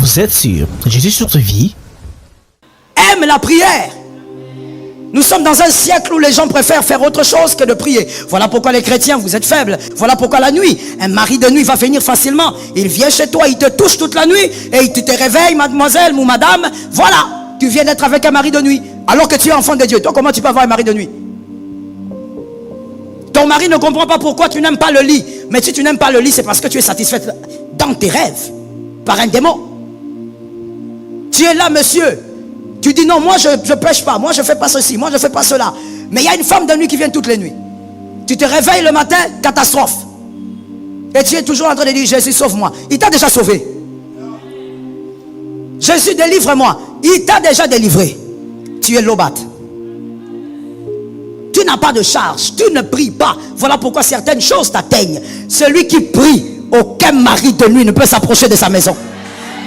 Vous êtes sûr Jésus sur ta vie? Aime la prière. Nous sommes dans un siècle où les gens préfèrent faire autre chose que de prier. Voilà pourquoi les chrétiens, vous êtes faibles. Voilà pourquoi la nuit, un mari de nuit va venir facilement. Il vient chez toi, il te touche toute la nuit et tu te réveilles, mademoiselle ou madame. Voilà, tu viens d'être avec un mari de nuit alors que tu es enfant de Dieu. Toi, comment tu peux avoir un mari de nuit? Ton mari ne comprend pas pourquoi tu n'aimes pas le lit. Mais si tu n'aimes pas le lit, c'est parce que tu es satisfaite dans tes rêves par un démon. Tu es là, monsieur. Tu dis non, moi je ne pêche pas, moi je ne fais pas ceci, moi je ne fais pas cela. Mais il y a une femme de nuit qui vient toutes les nuits. Tu te réveilles le matin, catastrophe. Et tu es toujours en train de dire Jésus sauve-moi. Il t'a déjà sauvé. Jésus délivre-moi. Il t'a déjà délivré. Tu es lobat. Tu n'as pas de charge, tu ne pries pas. Voilà pourquoi certaines choses t'atteignent. Celui qui prie, aucun mari de nuit ne peut s'approcher de sa maison.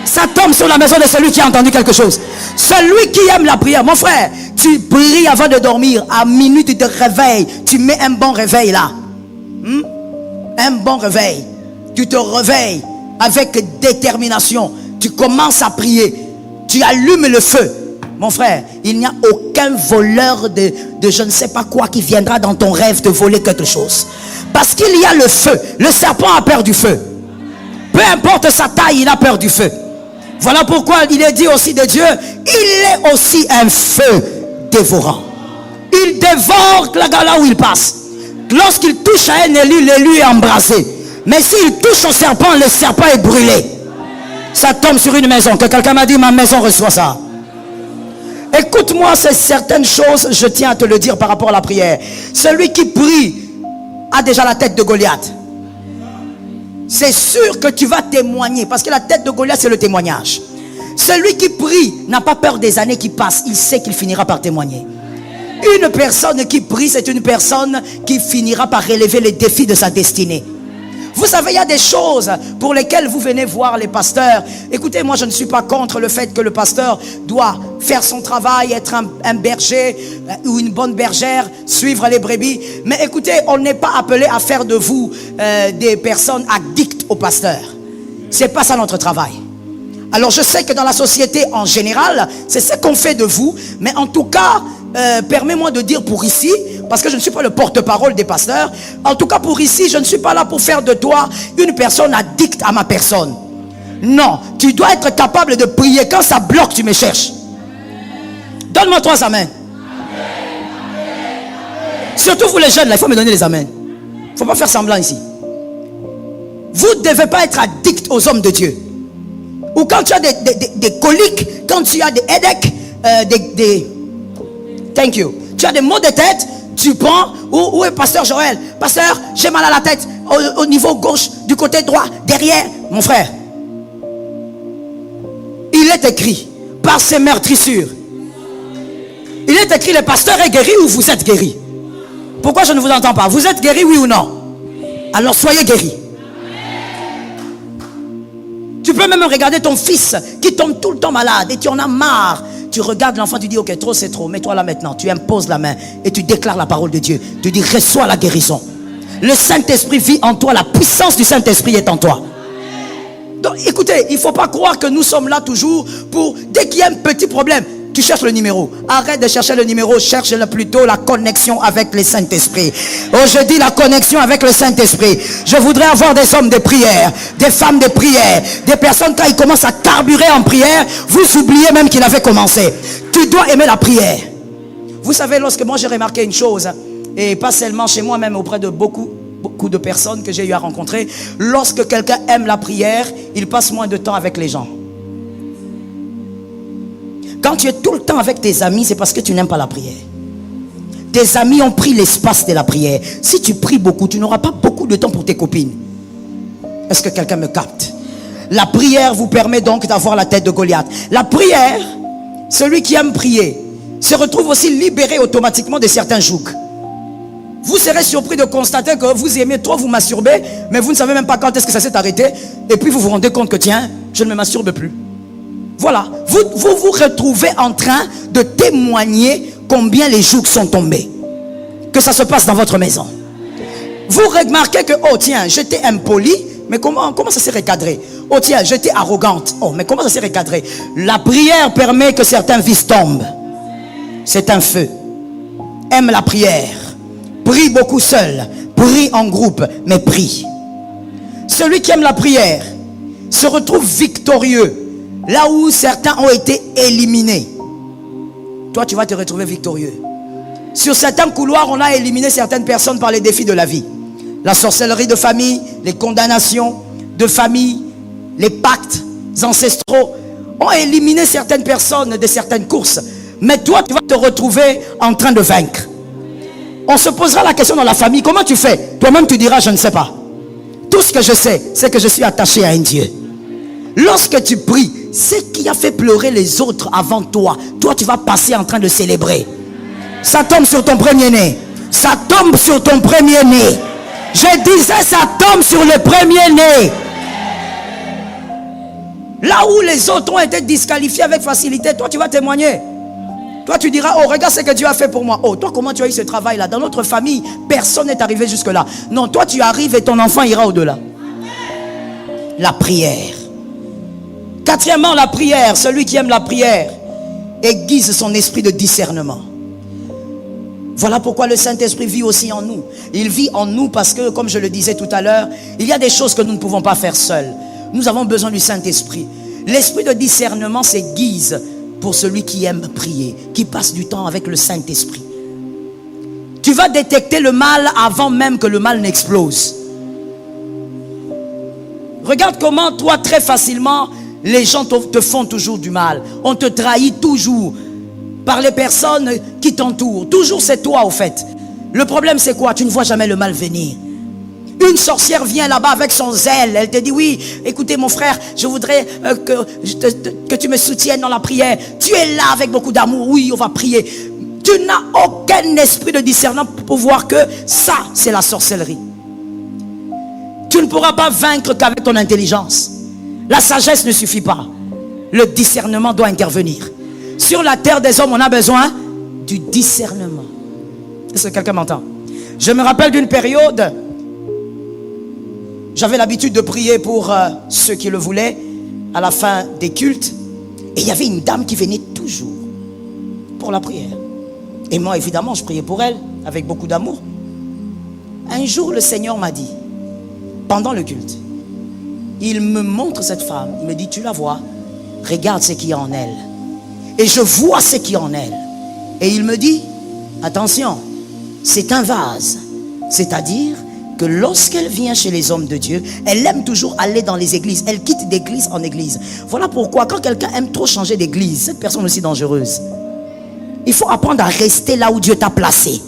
Ça tombe sur la maison de celui qui a entendu quelque chose. Celui qui aime la prière. Mon frère, tu pries avant de dormir. À minuit, tu te réveilles. Tu mets un bon réveil là. Un bon réveil. Tu te réveilles avec détermination. Tu commences à prier. Tu allumes le feu. Mon frère, il n'y a aucun voleur de je ne sais pas quoi qui viendra dans ton rêve te voler quelque chose. Parce qu'il y a le feu. Le serpent a peur du feu. Peu importe sa taille, il a peur du feu. Voilà pourquoi il est dit aussi de Dieu, il est aussi un feu dévorant. Il dévore là où il passe. Lorsqu'il touche à un élu, l'élu est embrasé. Mais s'il touche au serpent, le serpent est brûlé. Ça tombe sur une maison. Que quelqu'un m'a dit, ma maison reçoit ça. Écoute-moi, c'est certaines choses, je tiens à te le dire par rapport à la prière. Celui qui prie a déjà la tête de Goliath. C'est sûr que tu vas témoigner. Parce que la tête de Goliath, c'est le témoignage. Celui qui prie n'a pas peur des années qui passent. Il sait qu'il finira par témoigner. Une personne qui prie, c'est une personne qui finira par relever les défis de sa destinée. Vous savez, il y a des choses pour lesquelles vous venez voir les pasteurs. Écoutez, moi je ne suis pas contre le fait que le pasteur doit faire son travail, être un berger ou une bonne bergère, suivre les brebis. Mais écoutez, on n'est pas appelé à faire de vous des personnes addictes au pasteur. C'est pas ça notre travail. Alors je sais que dans la société en général, c'est ce qu'on fait de vous. Mais en tout cas, permets-moi de dire pour ici, parce que je ne suis pas le porte-parole des pasteurs. En tout cas pour ici, je ne suis pas là pour faire de toi une personne addicte à ma personne. Non, tu dois être capable de prier. Quand ça bloque, tu me cherches. Donne-moi 3 amens. Surtout vous les jeunes, là, il faut me donner les amens. Il ne faut pas faire semblant ici. Vous ne devez pas être addict aux hommes de Dieu. Ou quand tu as des coliques, quand tu as des headaches, thank you. Tu as des maux de tête, tu prends, où est pasteur Joël? Pasteur, j'ai mal à la tête, au niveau gauche, du côté droit, derrière. Mon frère, il est écrit, par ses meurtrissures, il est écrit, le pasteur est guéri ou vous êtes guéri? Pourquoi je ne vous entends pas? Vous êtes guéri, oui ou non? Alors soyez guéri. Tu peux même regarder ton fils qui tombe tout le temps malade et tu en as marre. Tu regardes l'enfant, tu dis ok, trop c'est trop, mets-toi là maintenant. Tu imposes la main et tu déclares la parole de Dieu. Tu dis reçois la guérison. Le Saint-Esprit vit en toi, la puissance du Saint-Esprit est en toi. Donc écoutez, il ne faut pas croire que nous sommes là toujours pour, dès qu'il y a un petit problème, tu cherches le numéro. Arrête de chercher le numéro, cherche plutôt la connexion avec le Saint-Esprit. Oh, je dis la connexion avec le Saint-Esprit. Je voudrais avoir des hommes de prière, des femmes de prière, des personnes quand ils commencent à carburer en prière, vous oubliez même qu'il avait commencé. Tu dois aimer la prière. Vous savez, lorsque moi j'ai remarqué une chose, et pas seulement chez moi, même auprès de beaucoup de personnes que j'ai eu à rencontrer, lorsque quelqu'un aime la prière, il passe moins de temps avec les gens. Quand tu es tout le temps avec tes amis, c'est parce que tu n'aimes pas la prière. Tes amis ont pris l'espace de la prière. Si tu pries beaucoup, tu n'auras pas beaucoup de temps pour tes copines. Est-ce que quelqu'un me capte? La prière vous permet donc d'avoir la tête de Goliath. La prière, celui qui aime prier, se retrouve aussi libéré automatiquement de certains jougs. Vous serez surpris de constater que vous aimez trop vous masturber, mais vous ne savez même pas quand est-ce que ça s'est arrêté. Et puis vous vous rendez compte que tiens, je ne me masturbe plus. Voilà, vous vous retrouvez en train de témoigner combien les jougs sont tombés. Que ça se passe dans votre maison. Vous remarquez que, oh tiens, j'étais impoli, Mais comment ça s'est recadré? Oh tiens, j'étais arrogante. Oh, mais comment ça s'est recadré? La prière permet que certains vices tombent. C'est un feu. Aime la prière. Prie beaucoup seul. Prie en groupe, mais prie. Celui qui aime la prière se retrouve victorieux là où certains ont été éliminés. Toi, tu vas te retrouver victorieux. Sur certains couloirs, on a éliminé certaines personnes par les défis de la vie. La sorcellerie de famille, les condamnations de famille, les pactes ancestraux ont éliminé certaines personnes de certaines courses. Mais toi, tu vas te retrouver en train de vaincre. On se posera la question dans la famille, comment tu fais? Toi-même, tu diras, je ne sais pas. Tout ce que je sais, c'est que je suis attaché à un Dieu. Lorsque tu pries, ce qui a fait pleurer les autres avant toi, toi, tu vas passer en train de célébrer. Ça tombe sur ton premier-né. Ça tombe sur ton premier-né. Je disais, ça tombe sur le premier-né. Là où les autres ont été disqualifiés avec facilité, toi, tu vas témoigner. Toi, tu diras, oh, regarde ce que Dieu a fait pour moi. Oh, toi, comment tu as eu ce travail-là? Dans notre famille, personne n'est arrivé jusque-là. Non, toi, tu arrives et ton enfant ira au-delà. La prière. Quatrièmement, la prière. Celui qui aime la prière aiguise son esprit de discernement. Voilà pourquoi le Saint-Esprit vit aussi en nous. Il vit en nous parce que, comme je le disais tout à l'heure, il y a des choses que nous ne pouvons pas faire seuls. Nous avons besoin du Saint-Esprit. L'esprit de discernement s'aiguise pour celui qui aime prier, qui passe du temps avec le Saint-Esprit. Tu vas détecter le mal avant même que le mal n'explose. Regarde comment toi, très facilement, les gens te font toujours du mal. On te trahit toujours par les personnes qui t'entourent. Toujours c'est toi au fait. Le problème c'est quoi? Tu ne vois jamais le mal venir. Une sorcière vient là-bas avec son zèle. Elle te dit, oui, écoutez mon frère, je voudrais que tu me soutiennes dans la prière. Tu es là avec beaucoup d'amour. Oui, on va prier. Tu n'as aucun esprit de discernement pour voir que ça, c'est la sorcellerie. Tu ne pourras pas vaincre qu'avec ton intelligence. La sagesse ne suffit pas. Le discernement doit intervenir. Sur la terre des hommes, on a besoin du discernement. Est-ce que quelqu'un m'entend? Je me rappelle d'une période, j'avais l'habitude de prier pour ceux qui le voulaient à la fin des cultes. Et il y avait une dame qui venait toujours pour la prière. Et moi, évidemment, je priais pour elle avec beaucoup d'amour. Un jour, le Seigneur m'a dit, pendant le culte, il me montre cette femme. Il me dit, tu la vois? Regarde ce qu'il y a en elle. Et je vois ce qu'il y a en elle. Et il me dit, attention, c'est un vase. C'est-à-dire que lorsqu'elle vient chez les hommes de Dieu, elle aime toujours aller dans les églises. Elle quitte d'église en église. Voilà pourquoi quand quelqu'un aime trop changer d'église, cette personne est aussi dangereuse. Il faut apprendre à rester là où Dieu t'a placé.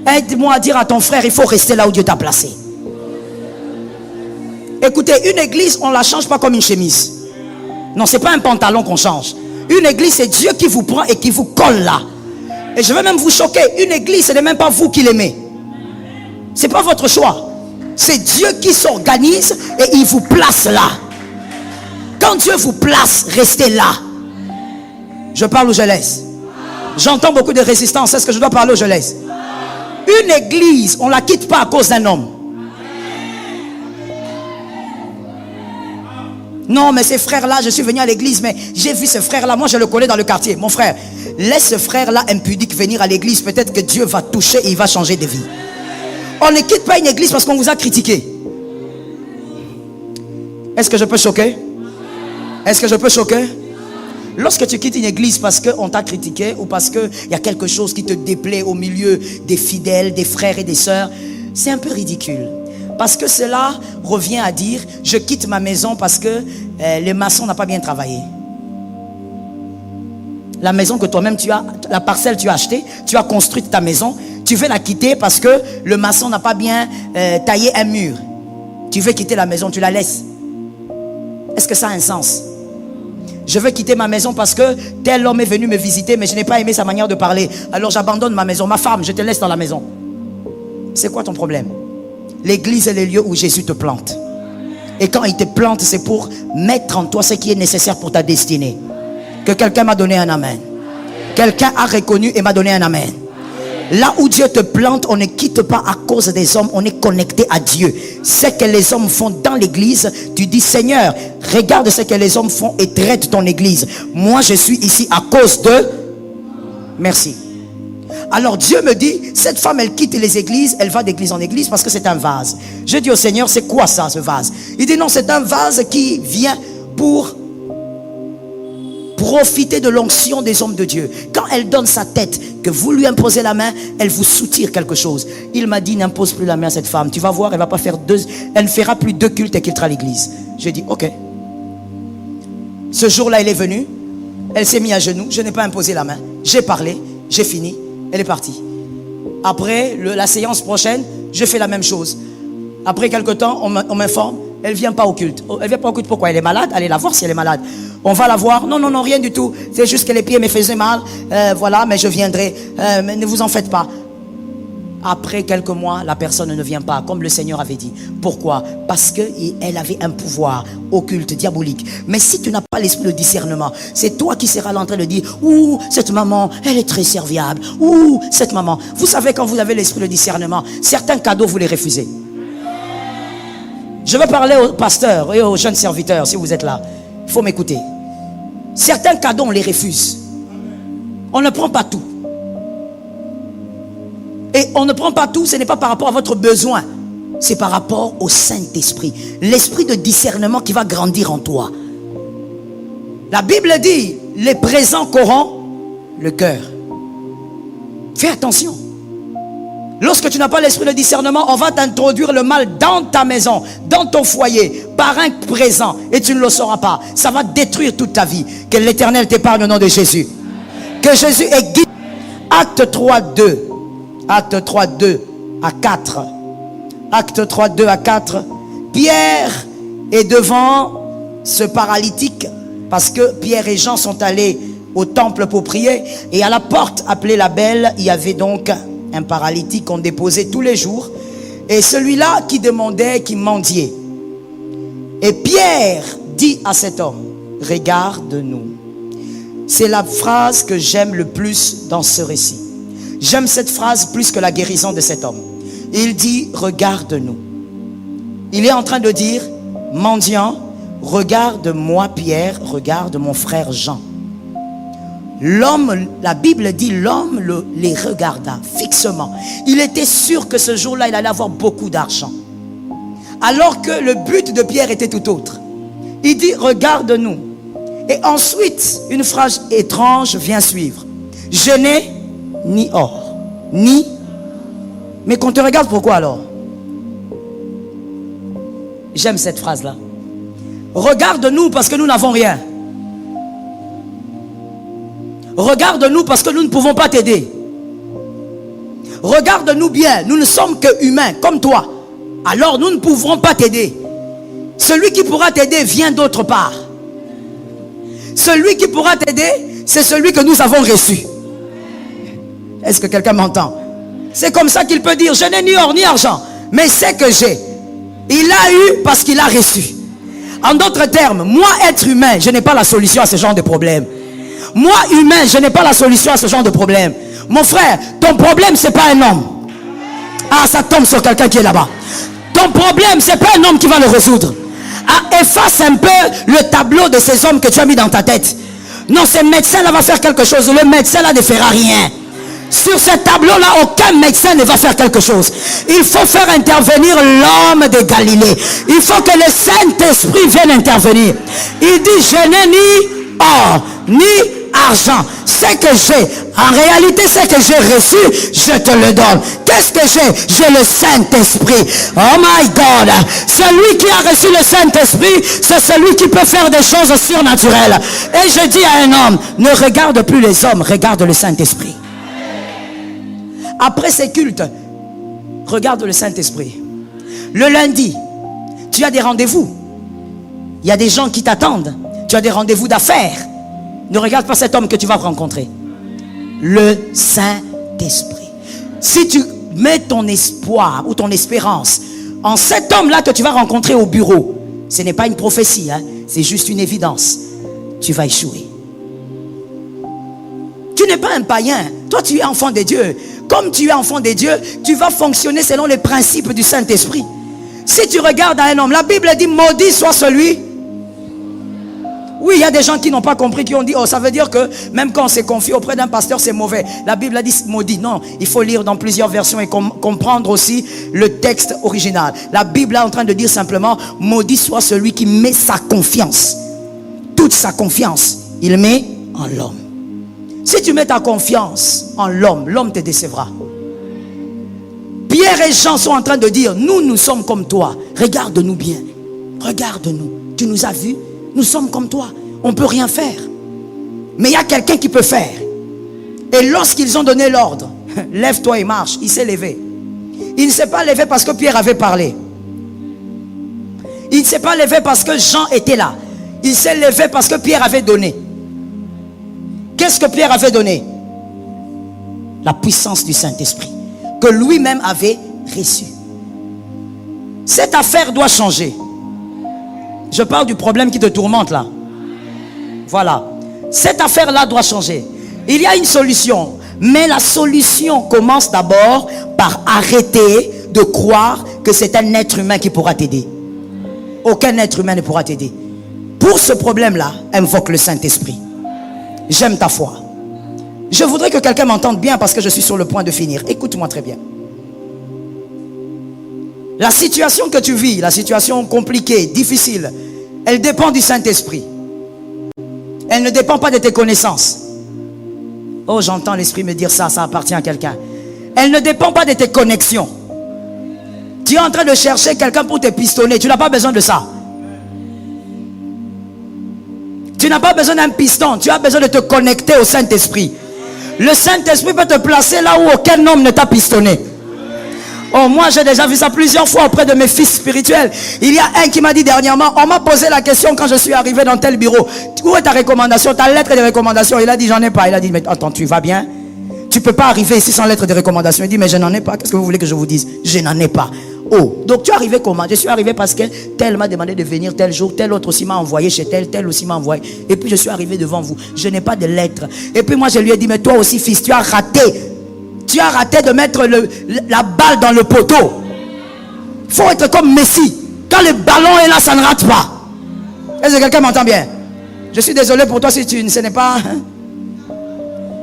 Aide-moi à dire à ton frère, il faut rester là où Dieu t'a placé. Écoutez, une église, on ne la change pas comme une chemise. Non, ce n'est pas un pantalon qu'on change. Une église, c'est Dieu qui vous prend et qui vous colle là. Et je vais même vous choquer. Une église, ce n'est même pas vous qui l'aimez. Ce n'est pas votre choix. C'est Dieu qui s'organise et il vous place là. Quand Dieu vous place, restez là. Je parle ou je laisse? J'entends beaucoup de résistance. Est-ce que je dois parler ou je laisse? Une église, on ne la quitte pas à cause d'un homme. Non, mais ces frères-là, je suis venu à l'église, mais j'ai vu ce frère-là, moi je le connais dans le quartier. Mon frère, laisse ce frère-là impudique venir à l'église. Peut-être que Dieu va toucher et il va changer de vie. On ne quitte pas une église parce qu'on vous a critiqué. Est-ce que je peux choquer? Est-ce que je peux choquer? Lorsque tu quittes une église parce qu'on t'a critiqué ou parce qu'il y a quelque chose qui te déplaît au milieu des fidèles, des frères et des sœurs, c'est un peu ridicule. Parce que cela revient à dire, je quitte ma maison parce que les maçons n'ont pas bien travaillé. La maison que toi-même tu as, la parcelle tu as achetée, tu as construit ta maison, tu veux la quitter parce que le maçon n'a pas bien taillé un mur. Tu veux quitter la maison, tu la laisses. Est-ce que ça a un sens? Je veux quitter ma maison parce que tel homme est venu me visiter, mais je n'ai pas aimé sa manière de parler. Alors j'abandonne ma maison, ma femme, je te laisse dans la maison. C'est quoi ton problème? L'église est le lieu où Jésus te plante. Et quand il te plante, c'est pour mettre en toi ce qui est nécessaire pour ta destinée. Que quelqu'un m'a donné un amen. Quelqu'un a reconnu et m'a donné un amen. Là où Dieu te plante, on ne quitte pas à cause des hommes, on est connecté à Dieu. Ce que les hommes font dans l'église, tu dis Seigneur, regarde ce que les hommes font et traite ton église. Moi je suis ici à cause de... Merci. Alors Dieu me dit, cette femme elle quitte les églises, elle va d'église en église parce que c'est un vase. Je dis au Seigneur, c'est quoi ça ce vase? Il dit non, c'est un vase qui vient pour profiter de l'onction des hommes de Dieu. Quand elle donne sa tête, que vous lui imposez la main, elle vous soutire quelque chose. Il m'a dit, n'impose plus la main à cette femme. Tu vas voir, elle va pas faire elle ne fera plus 2 cultes et quittera l'église. J'ai dit, ok. Ce jour-là, elle est venue. Elle s'est mise à genoux. Je n'ai pas imposé la main. J'ai parlé. J'ai fini. Elle est partie. Après, la séance prochaine, je fais la même chose. Après quelque temps, on m'informe. Elle ne vient pas au culte. Elle ne vient pas au culte. Pourquoi? Elle est malade. Allez la voir si elle est malade. On va la voir. Non, non, non, rien du tout. C'est juste que les pieds me faisaient mal. Voilà, mais je viendrai. Mais ne vous en faites pas. Après quelques mois, la personne ne vient pas, comme le Seigneur avait dit. Pourquoi? Parce qu'elle avait un pouvoir occulte, diabolique. Mais si tu n'as pas l'esprit de discernement, c'est toi qui seras en train de dire, ouh, cette maman, elle est très serviable. Ouh, cette maman. Vous savez, quand vous avez l'esprit de discernement, certains cadeaux, vous les refusez. Je veux parler aux pasteurs et aux jeunes serviteurs, si vous êtes là. Il faut m'écouter. Certains cadeaux, on les refuse. On ne prend pas tout. Et on ne prend pas tout, ce n'est pas par rapport à votre besoin. C'est par rapport au Saint-Esprit. L'esprit de discernement qui va grandir en toi. La Bible dit, les présents corrompent le cœur. Fais attention. Lorsque tu n'as pas l'esprit de discernement, on va t'introduire le mal dans ta maison, dans ton foyer, par un présent, et tu ne le sauras pas. Ça va détruire toute ta vie. Que l'Éternel t'épargne au nom de Jésus. Que Jésus est guidé. Acte 3, 2. Acte 3, 2 à 4. Acte 3, 2 à 4. Pierre est devant ce paralytique, parce que Pierre et Jean sont allés au temple pour prier. Et à la porte appelée la Belle, il y avait donc un paralytique qu'on déposait tous les jours. Et celui-là qui demandait, qui mendiait. Et Pierre dit à cet homme, regarde-nous. C'est la phrase que j'aime le plus dans ce récit. J'aime cette phrase plus que la guérison de cet homme. Il dit, regarde-nous. Il est en train de dire, mendiant, regarde-moi Pierre, regarde mon frère Jean. L'homme, la Bible dit, l'homme les regarda fixement. Il était sûr que ce jour-là, il allait avoir beaucoup d'argent. Alors que le but de Pierre était tout autre. Il dit, regarde-nous. Et ensuite, une phrase étrange vient suivre. Je n'ai ni or, ni... Mais qu'on te regarde, pourquoi alors? J'aime cette phrase-là. Regarde-nous parce que nous n'avons rien. Regarde-nous parce que nous ne pouvons pas t'aider. Regarde-nous bien, nous ne sommes que humains, comme toi. Alors nous ne pouvons pas t'aider. Celui qui pourra t'aider vient d'autre part. Celui qui pourra t'aider, c'est celui que nous avons reçu. Est-ce que quelqu'un m'entend? C'est comme ça qu'il peut dire, je n'ai ni or ni argent, mais c'est que j'ai. Il a eu parce qu'il a reçu. En d'autres termes, moi être humain, je n'ai pas la solution à ce genre de problème. Moi humain, je n'ai pas la solution à ce genre de problème. Mon frère, ton problème c'est pas un homme. Ah, ça tombe sur quelqu'un qui est là-bas. Ton problème c'est pas un homme qui va le résoudre. Ah, efface un peu le tableau de ces hommes que tu as mis dans ta tête. Non, ce médecin là va faire quelque chose. Le médecin là ne fera rien. Sur ce tableau-là, aucun médecin ne va faire quelque chose. Il faut faire intervenir l'homme de Galilée. Il faut que le Saint-Esprit vienne intervenir. Il dit, je n'ai ni or, ni argent. Ce que j'ai, en réalité, ce que j'ai reçu, je te le donne. Qu'est-ce que j'ai? J'ai le Saint-Esprit. Oh my God. Celui qui a reçu le Saint-Esprit, c'est celui qui peut faire des choses surnaturelles. Et je dis à un homme, ne regarde plus les hommes, regarde le Saint-Esprit. Après ces cultes, regarde le Saint-Esprit. Le lundi, tu as des rendez-vous. Il y a des gens qui t'attendent. Tu as des rendez-vous d'affaires. Ne regarde pas cet homme que tu vas rencontrer. Le Saint-Esprit. Si tu mets ton espoir ou ton espérance en cet homme-là que tu vas rencontrer au bureau, ce n'est pas une prophétie, hein? C'est juste une évidence. Tu vas échouer. Tu n'es pas un païen. Toi, tu es enfant de Dieu. Comme tu es enfant de Dieu, tu vas fonctionner selon les principes du Saint-Esprit. Si tu regardes à un homme, la Bible dit maudit soit celui. Oui, il y a des gens qui n'ont pas compris, qui ont dit, oh, ça veut dire que même quand on s'est confié auprès d'un pasteur, c'est mauvais. La Bible a dit maudit. Non, il faut lire dans plusieurs versions et comprendre aussi le texte original. La Bible est en train de dire simplement, maudit soit celui qui met sa confiance. Toute sa confiance, il met en l'homme. Si tu mets ta confiance en l'homme, l'homme te décevra. Pierre et Jean sont en train de dire, nous sommes comme toi. Regarde-nous bien. Regarde-nous. Tu nous as vus? Nous sommes comme toi. On ne peut rien faire. Mais il y a quelqu'un qui peut faire. Et lorsqu'ils ont donné l'ordre, lève-toi et marche, il s'est levé. Il ne s'est pas levé parce que Pierre avait parlé. Il ne s'est pas levé parce que Jean était là. Il s'est levé parce que Pierre avait donné. Qu'est-ce que Pierre avait donné? La puissance du Saint-Esprit que lui-même avait reçue. Cette affaire doit changer. Je parle du problème qui te tourmente là. Voilà. Cette affaire-là doit changer. Il y a une solution. Mais la solution commence d'abord par arrêter de croire que c'est un être humain qui pourra t'aider. Aucun être humain ne pourra t'aider. Pour ce problème-là, invoque le Saint-Esprit. J'aime ta foi. Je voudrais que quelqu'un m'entende bien parce que je suis sur le point de finir. Écoute-moi très bien. La situation que tu vis, la situation compliquée, difficile, elle dépend du Saint-Esprit. Elle ne dépend pas de tes connaissances. Oh, j'entends l'Esprit me dire ça, ça appartient à quelqu'un. Elle ne dépend pas de tes connexions. Tu es en train de chercher quelqu'un pour te pistonner. Tu n'as pas besoin de ça. Tu n'as pas besoin d'un piston. Tu as besoin de te connecter au Saint-Esprit. Le Saint-Esprit peut te placer là où aucun homme ne t'a pistonné. Oh, moi j'ai déjà vu ça plusieurs fois auprès de mes fils spirituels. Il y a un qui m'a dit dernièrement, on m'a posé la question quand je suis arrivé dans tel bureau, où est ta recommandation, ta lettre de recommandation? Il a dit j'en ai pas. Il a dit mais attends, tu vas bien? Tu peux pas arriver ici sans lettre de recommandation. Il dit mais je n'en ai pas. Qu'est-ce que vous voulez que je vous dise? Je n'en ai pas. Oh, donc tu es arrivé comment? Je suis arrivé parce que tel m'a demandé de venir tel jour, tel autre aussi m'a envoyé chez tel aussi m'a envoyé. Et puis je suis arrivé devant vous. Je n'ai pas de lettre. Et puis moi je lui ai dit mais toi aussi fils, tu as raté. Tu as raté de mettre la balle dans le poteau. Il faut être comme Messi. Quand le ballon est là, ça ne rate pas. Est-ce que quelqu'un m'entend bien? Je suis désolé pour toi si ce n'est pas... Hein?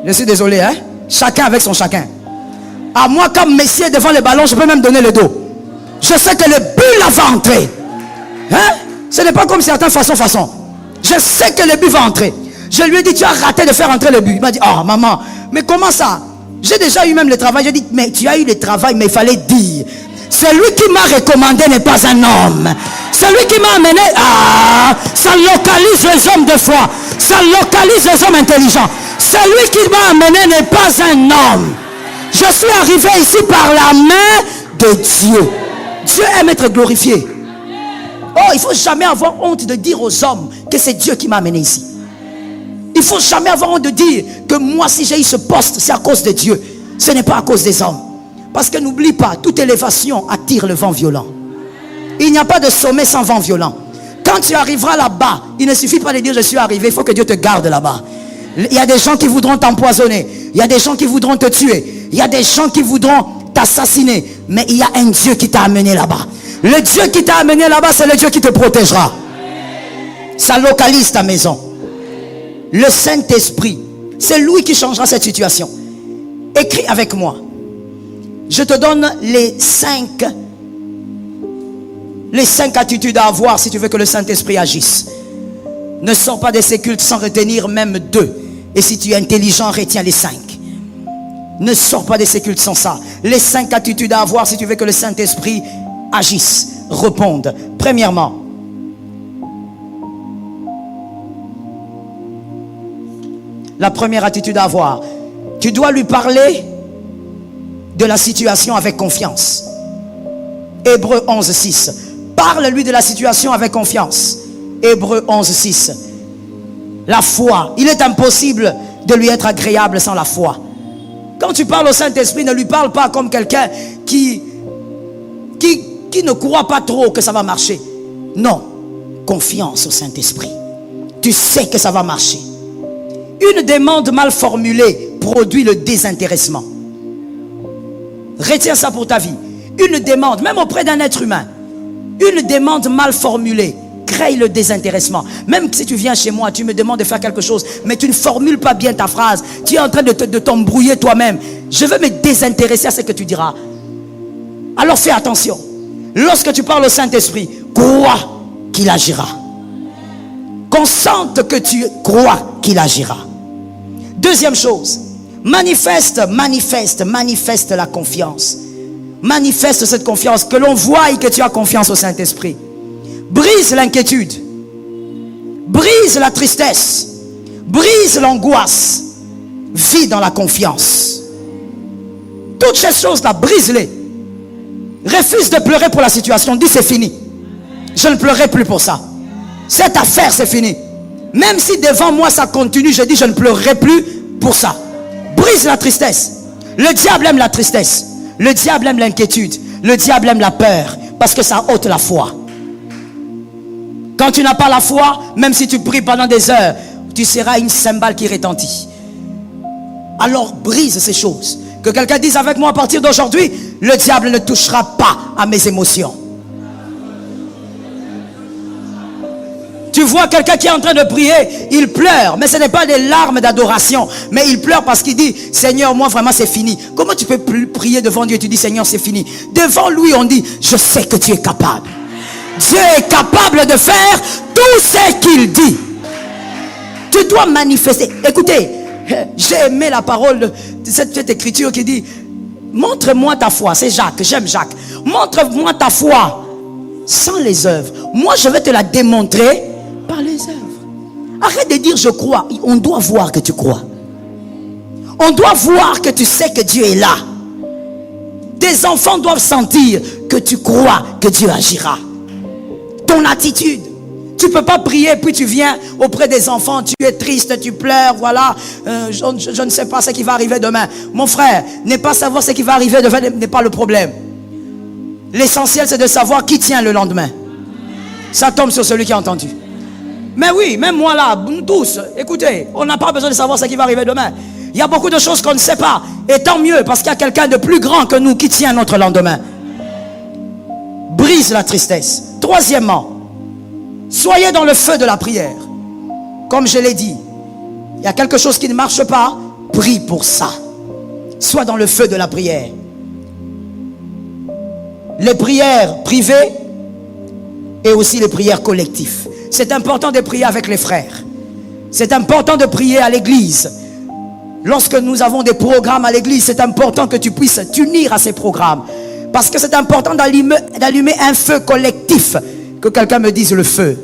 Je suis désolé. Hein? Chacun avec son chacun. À moi, quand Messi est devant le ballon, je peux même donner le dos. Je sais que le but là va entrer. Hein? Ce n'est pas comme certains façon. Je sais que le but va entrer. Je lui ai dit, tu as raté de faire entrer le but. Il m'a dit, oh maman, mais comment ça? J'ai déjà eu même le travail. J'ai dit, mais tu as eu le travail, mais il fallait dire. Celui qui m'a recommandé n'est pas un homme. Celui qui m'a amené, ça localise les hommes de foi. Ça localise les hommes intelligents. Celui qui m'a amené n'est pas un homme. Je suis arrivé ici par la main de Dieu. Dieu aime être glorifié. Oh, il ne faut jamais avoir honte de dire aux hommes que c'est Dieu qui m'a amené ici. Il ne faut jamais avoir honte de dire que moi, si j'ai eu ce poste, c'est à cause de Dieu. Ce n'est pas à cause des hommes. Parce que n'oublie pas, toute élévation attire le vent violent. Il n'y a pas de sommet sans vent violent. Quand tu arriveras là-bas, il ne suffit pas de dire je suis arrivé. Il faut que Dieu te garde là-bas. Il y a des gens qui voudront t'empoisonner. Il y a des gens qui voudront te tuer. Il y a des gens qui voudront t'assassiner. Mais il y a un Dieu qui t'a amené là-bas. Le Dieu qui t'a amené là-bas, c'est le Dieu qui te protégera. Ça localise ta maison. Le Saint-Esprit, c'est lui qui changera cette situation. Écris avec moi. Je te donne les 5 attitudes à avoir si tu veux que le Saint-Esprit agisse. Ne sors pas de ces cultes sans retenir même 2. Et si tu es intelligent, retiens les 5. Ne sors pas de ces cultes sans ça. Les 5 attitudes à avoir si tu veux que le Saint-Esprit agisse, réponde. Premièrement, la première attitude à avoir, tu dois lui parler de la situation avec confiance. Hébreux 11, 6. Parle-lui de la situation avec confiance. Hébreux 11, 6. La foi. Il est impossible de lui être agréable sans la foi. Quand tu parles au Saint-Esprit, ne lui parle pas comme quelqu'un qui ne croit pas trop que ça va marcher. Non. Confiance au Saint-Esprit. Tu sais que ça va marcher. Une demande mal formulée produit le désintéressement. Retiens ça pour ta vie. Une demande, même auprès d'un être humain, une demande mal formulée crée le désintéressement. Même si tu viens chez moi, tu me demandes de faire quelque chose, mais tu ne formules pas bien ta phrase, tu es en train de t'embrouiller toi-même. Je veux me désintéresser à ce que tu diras. Alors fais attention. Lorsque tu parles au Saint-Esprit, crois qu'il agira. Consente que tu crois qu'il agira. Deuxième chose, manifeste la confiance. Manifeste cette confiance, que l'on voie et que tu as confiance au Saint-Esprit. Brise l'inquiétude, brise la tristesse, brise l'angoisse, vis dans la confiance. Toutes ces choses-là, brise-les. Refuse de pleurer pour la situation, dis c'est fini. Je ne pleurerai plus pour ça. Cette affaire c'est fini. Même si devant moi ça continue, je dis je ne pleurerai plus pour ça. Brise la tristesse. Le diable aime la tristesse. Le diable aime l'inquiétude. Le diable aime la peur. Parce que ça ôte la foi. Quand tu n'as pas la foi, même si tu pries pendant des heures, tu seras une cymbale qui retentit. Alors brise ces choses. Que quelqu'un dise avec moi à partir d'aujourd'hui, le diable ne touchera pas à mes émotions. Tu vois quelqu'un qui est en train de prier, il pleure, mais ce n'est pas des larmes d'adoration, mais il pleure parce qu'il dit, Seigneur, moi vraiment c'est fini. Comment tu peux prier devant Dieu et tu dis, Seigneur, c'est fini? Devant lui, on dit, je sais que tu es capable. Dieu est capable de faire tout ce qu'il dit. Tu dois manifester. Écoutez, j'ai aimé la parole de cette écriture qui dit, montre-moi ta foi. C'est Jacques, j'aime Jacques. Montre-moi ta foi sans les œuvres. Moi, je vais te la démontrer par les œuvres. Arrête de dire je crois. On doit voir que tu crois. On doit voir que tu sais que Dieu est là. Tes enfants doivent sentir que tu crois que Dieu agira. Ton attitude. Tu ne peux pas prier puis tu viens auprès des enfants, tu es triste, tu pleures, voilà, je ne sais pas ce qui va arriver demain. Mon frère, ne pas savoir ce qui va arriver demain n'est pas le problème. L'essentiel c'est de savoir qui tient le lendemain. Ça tombe sur celui qui a entendu. Mais oui, même moi là, nous tous, écoutez, on n'a pas besoin de savoir ce qui va arriver demain. Il y a beaucoup de choses qu'on ne sait pas. Et tant mieux, parce qu'il y a quelqu'un de plus grand que nous qui tient notre lendemain. Brise la tristesse. Troisièmement, soyez dans le feu de la prière. Comme je l'ai dit, il y a quelque chose qui ne marche pas, prie pour ça. Sois dans le feu de la prière. Les prières privées et aussi les prières collectives. C'est important de prier avec les frères. C'est important de prier à l'église. Lorsque nous avons des programmes à l'église, c'est important que tu puisses t'unir à ces programmes. Parce que c'est important d'allumer un feu collectif. Que quelqu'un me dise le feu.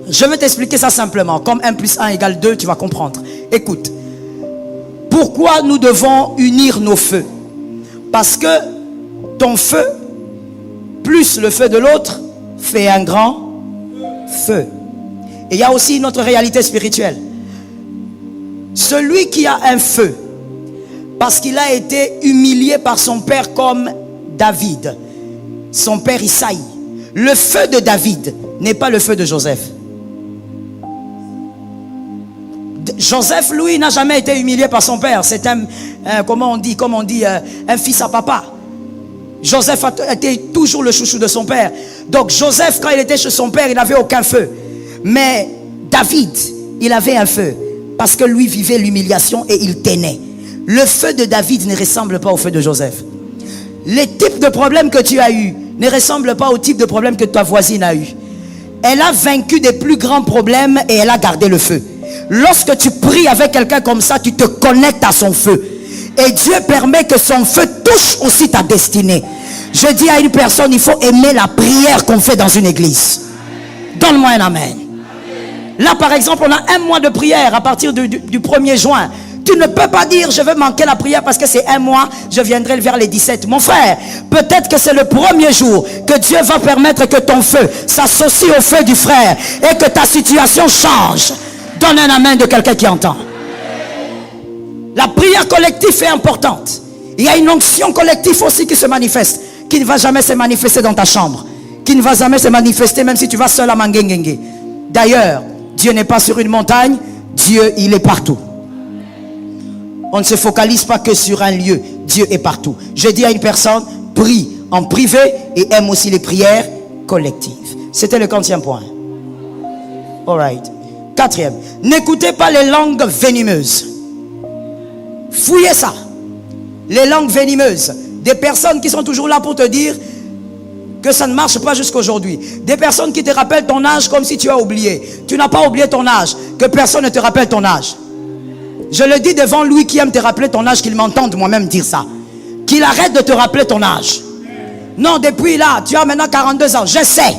Je vais t'expliquer ça simplement. Comme 1 plus 1 égale 2, tu vas comprendre. Écoute. Pourquoi nous devons unir nos feux? Parce que ton feu, plus le feu de l'autre, fait un grand feu. Et il y a aussi une autre réalité spirituelle. Celui qui a un feu, parce qu'il a été humilié par son père comme David, son père Isaïe. Le feu de David n'est pas le feu de Joseph. Joseph, lui, n'a jamais été humilié par son père. C'est un fils à papa. Joseph a été toujours le chouchou de son père. Donc Joseph, quand il était chez son père, il n'avait aucun feu. Mais David, il avait un feu. Parce que lui vivait l'humiliation et il tenait. Le feu de David ne ressemble pas au feu de Joseph. Les types de problèmes que tu as eu ne ressemblent pas au type de problème que ta voisine a eu. Elle a vaincu des plus grands problèmes et elle a gardé le feu. Lorsque tu pries avec quelqu'un comme ça, tu te connectes à son feu. Et Dieu permet que son feu touche aussi ta destinée. Je dis à une personne, il faut aimer la prière qu'on fait dans une église. Donne-moi un amen. Là par exemple, on a un mois de prière à partir du 1er juin. Tu ne peux pas dire je vais manquer la prière parce que c'est un mois, je viendrai vers les 17. Mon frère, peut-être que c'est le premier jour que Dieu va permettre que ton feu s'associe au feu du frère et que ta situation change. Donne un amen de quelqu'un qui entend. La prière collective est importante. Il y a une onction collective aussi qui se manifeste, qui ne va jamais se manifester dans ta chambre, qui ne va jamais se manifester même si tu vas seul à Mangengengue. D'ailleurs, Dieu n'est pas sur une montagne, Dieu il est partout. On ne se focalise pas que sur un lieu. Dieu est partout. Je dis à une personne, prie en privé et aime aussi les prières collectives. C'était le 40e point. Alright. 4e. N'écoutez pas les langues venimeuses. Fouillez ça. Les langues venimeuses. Des personnes qui sont toujours là pour te dire que ça ne marche pas jusqu'à aujourd'hui. Des personnes qui te rappellent ton âge comme si tu as oublié. Tu n'as pas oublié ton âge. Que personne ne te rappelle ton âge. Je le dis devant lui qui aime te rappeler ton âge, qu'il m'entende moi-même dire ça. Qu'il arrête de te rappeler ton âge. Non, depuis là, tu as maintenant 42 ans. Je sais.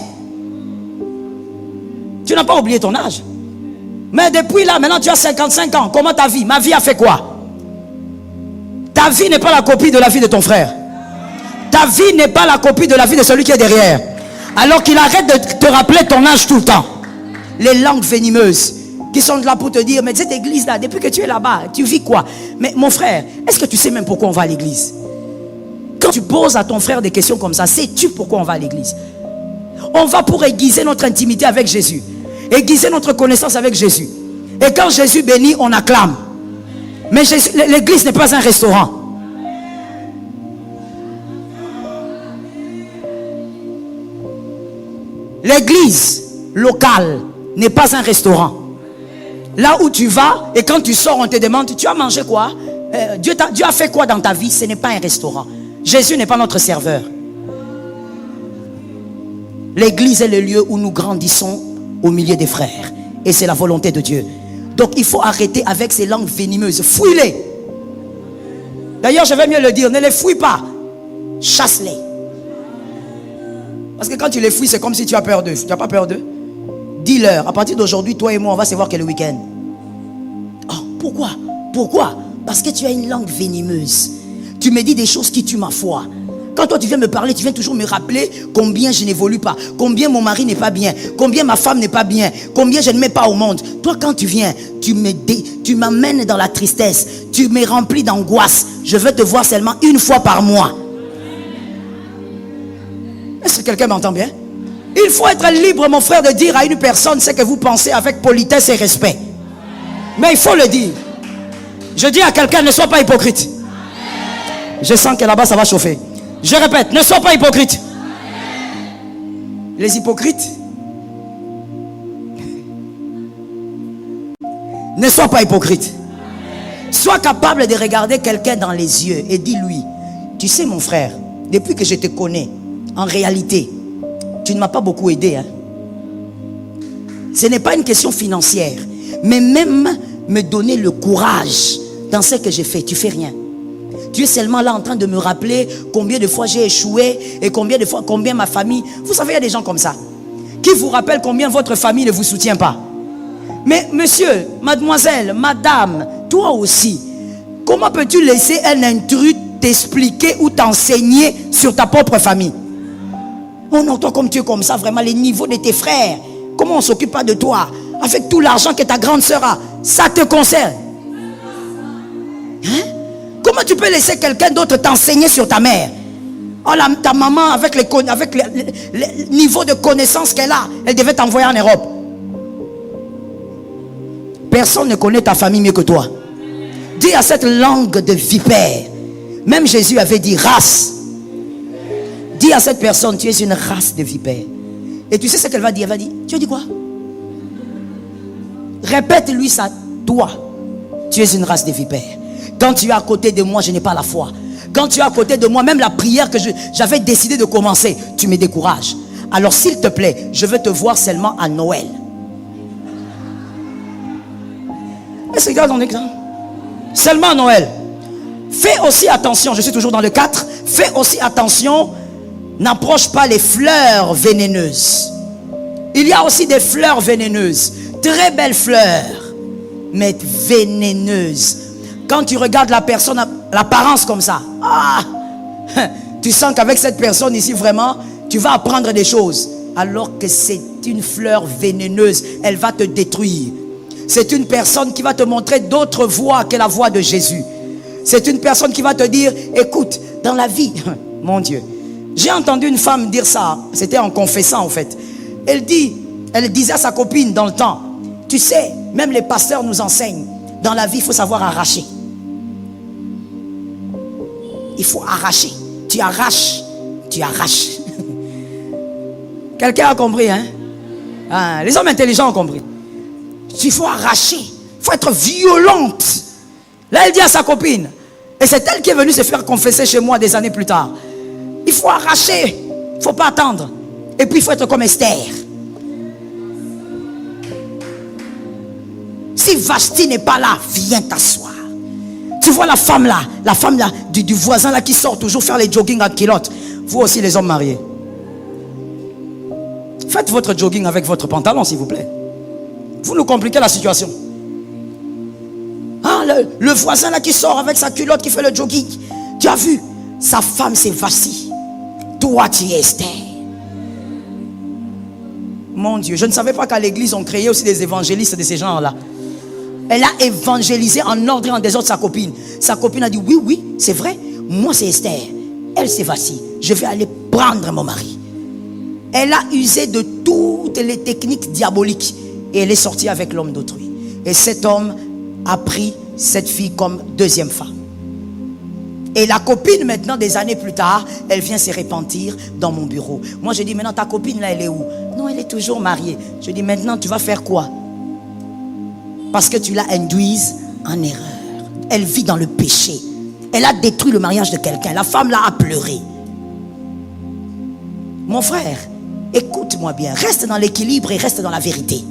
Tu n'as pas oublié ton âge. Mais depuis là, maintenant tu as 55 ans. Comment ta vie? Ma vie a fait quoi? Ta vie n'est pas la copie de la vie de ton frère. Ta vie n'est pas la copie de la vie de celui qui est derrière. Alors qu'il arrête de te rappeler ton âge tout le temps. Les langues venimeuses qui sont là pour te dire, mais cette église là, depuis que tu es là-bas, tu vis quoi? Mais mon frère, est-ce que tu sais même pourquoi on va à l'église? Quand tu poses à ton frère des questions comme ça, sais-tu pourquoi on va à l'église? On va pour aiguiser notre intimité avec Jésus, aiguiser notre connaissance avec Jésus. Et quand Jésus bénit, on acclame. Mais l'église n'est pas un restaurant. L'église locale n'est pas un restaurant. Là où tu vas et quand tu sors, on te demande, tu as mangé quoi? Dieu a fait quoi dans ta vie? Ce n'est pas un restaurant. Jésus n'est pas notre serveur. L'église est le lieu où nous grandissons au milieu des frères. Et c'est la volonté de Dieu. Donc il faut arrêter avec ces langues venimeuses. Fouille-les. D'ailleurs, je vais mieux le dire, ne les fouille pas. Chasse-les. Parce que quand tu les fouilles, c'est comme si tu as peur d'eux. Tu n'as pas peur d'eux? Dis-leur, à partir d'aujourd'hui, toi et moi, on va se voir que le week-end. Oh, pourquoi? Pourquoi? Parce que tu as une langue venimeuse. Tu me dis des choses qui tuent ma foi. Quand toi tu viens me parler, tu viens toujours me rappeler combien je n'évolue pas, combien mon mari n'est pas bien, combien ma femme n'est pas bien, combien je ne mets pas au monde. Toi quand tu viens, tu m'amènes dans la tristesse, tu me remplis d'angoisse. Je veux te voir seulement une fois par mois. Est-ce que quelqu'un m'entend bien? Il faut être libre, mon frère, de dire à une personne ce que vous pensez avec politesse et respect. Mais il faut le dire. Je dis à quelqu'un, ne sois pas hypocrite. Je sens que là-bas ça va chauffer. Je répète, ne sois pas hypocrite. Les hypocrites, ne sois pas hypocrite. Sois capable de regarder quelqu'un dans les yeux et dis-lui, tu sais mon frère, depuis que je te connais, en réalité, tu ne m'as pas beaucoup aidé. Hein? Ce n'est pas une question financière, mais même me donner le courage dans ce que j'ai fait, tu fais rien. Tu es seulement là en train de me rappeler combien de fois j'ai échoué et combien ma famille... Vous savez, il y a des gens comme ça qui vous rappellent combien votre famille ne vous soutient pas. Mais monsieur, mademoiselle, madame, toi aussi, comment peux-tu laisser un intrus t'expliquer ou t'enseigner sur ta propre famille? Oh non, toi comme tu es comme ça, vraiment les niveaux de tes frères, comment on ne s'occupe pas de toi? Avec tout l'argent que ta grande sœur a, ça te concerne. Hein? Comment tu peux laisser quelqu'un d'autre t'enseigner sur ta mère? Oh, ta maman, avec les niveaux de connaissances qu'elle a, elle devait t'envoyer en Europe. Personne ne connaît ta famille mieux que toi. Dis à cette langue de vipère. Même Jésus avait dit race. Dis à cette personne, tu es une race de vipères. Et tu sais ce qu'elle va dire? Elle va dire, tu as dit quoi? Répète-lui ça, toi, tu es une race de vipères. Quand tu es à côté de moi, je n'ai pas la foi. Quand tu es à côté de moi, même la prière que j'avais décidé de commencer, tu me décourages. Alors s'il te plaît, je veux te voir seulement à Noël. Est-ce que on est là? Seulement à Noël. Fais aussi attention, je suis toujours dans le 4. Fais aussi attention, n'approche pas les fleurs vénéneuses. Il y a aussi des fleurs vénéneuses. Très belles fleurs, mais vénéneuses. Quand tu regardes la personne, l'apparence comme ça, tu sens qu'avec cette personne ici vraiment, tu vas apprendre des choses. Alors que c'est une fleur vénéneuse, elle va te détruire. C'est une personne qui va te montrer d'autres voies que la voie de Jésus. C'est une personne qui va te dire, écoute, dans la vie, mon Dieu, j'ai entendu une femme dire ça, c'était en confessant en fait. Elle disait à sa copine dans le temps, tu sais, même les pasteurs nous enseignent, dans la vie il faut savoir arracher. Il faut arracher. Tu arraches. Tu arraches. Quelqu'un a compris, hein? Ah, les hommes intelligents ont compris. Il faut arracher. Il faut être violente. Là, elle dit à sa copine, et c'est elle qui est venue se faire confesser chez moi des années plus tard. Il faut arracher. Il ne faut pas attendre. Et puis il faut être comme Esther. Si Vashti n'est pas là, viens t'asseoir. Tu vois la femme là du voisin là qui sort toujours faire les jogging en culotte. Vous aussi les hommes mariés. Faites votre jogging avec votre pantalon s'il vous plaît. Vous nous compliquez la situation. Ah, le voisin là qui sort avec sa culotte qui fait le jogging. Tu as vu, sa femme c'est Vashti. Toi tu es Esther. Mon Dieu, je ne savais pas qu'à l'église on créait aussi des évangélistes de ces gens-là. Elle a évangélisé en ordre et en désordre sa copine. Sa copine a dit oui, c'est vrai. Moi c'est Esther. Elle c'est Vashti. Je vais aller prendre mon mari. Elle a usé de toutes les techniques diaboliques. Et elle est sortie avec l'homme d'autrui. Et cet homme a pris cette fille comme deuxième femme. Et la copine maintenant, des années plus tard, elle vient se repentir dans mon bureau. Moi je dis maintenant ta copine là elle est où? Non, elle est toujours mariée. Je dis maintenant tu vas faire quoi? Parce que tu la induises en erreur. Elle vit dans le péché. Elle a détruit le mariage de quelqu'un. La femme là a pleuré. Mon frère, écoute-moi bien. Reste dans l'équilibre et reste dans la vérité.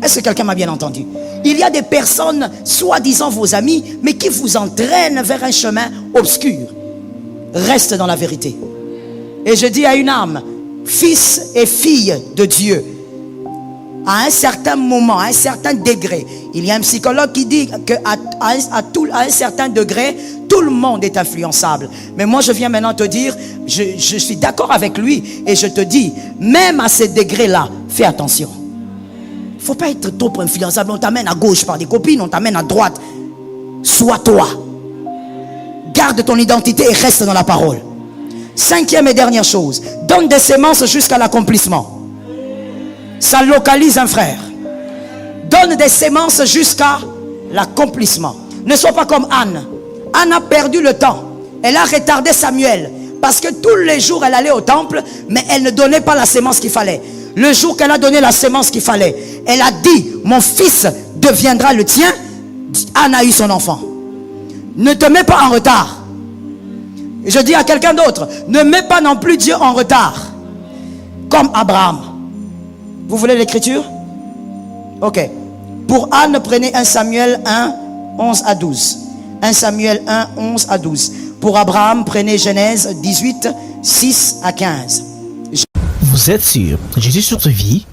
Est-ce que quelqu'un m'a bien entendu? Il y a des personnes, soi-disant vos amis, mais qui vous entraînent vers un chemin obscur. Reste dans la vérité. Et je dis à une âme, fils et fille de Dieu, à un certain moment, à un certain degré, il y a un psychologue qui dit qu'à un certain degré, tout le monde est influençable. Mais moi je viens maintenant te dire, je suis d'accord avec lui et je te dis, même à ces degrés-là, fais attention. Il ne faut pas être trop influençable. On t'amène à gauche par des copines, on t'amène à droite. Sois toi. Garde ton identité et reste dans la parole. Cinquième et dernière chose, donne des semences jusqu'à l'accomplissement. Ça localise un frère. Donne des semences jusqu'à l'accomplissement. Ne sois pas comme Anne. Anne a perdu le temps. Elle a retardé Samuel. Parce que tous les jours elle allait au temple, mais elle ne donnait pas la sémence qu'il fallait. Le jour qu'elle a donné la sémence qu'il fallait, elle a dit, mon fils deviendra le tien. Anne a eu son enfant. Ne te mets pas en retard. Et je dis à quelqu'un d'autre, ne mets pas non plus Dieu en retard. Comme Abraham. Vous voulez l'écriture? Ok. Pour Anne, prenez 1 Samuel 1, 11 à 12. 1 Samuel 1, 11 à 12. Pour Abraham, prenez Genèse 18, 6 à 15. Vous êtes sur Jésus sur ta vie?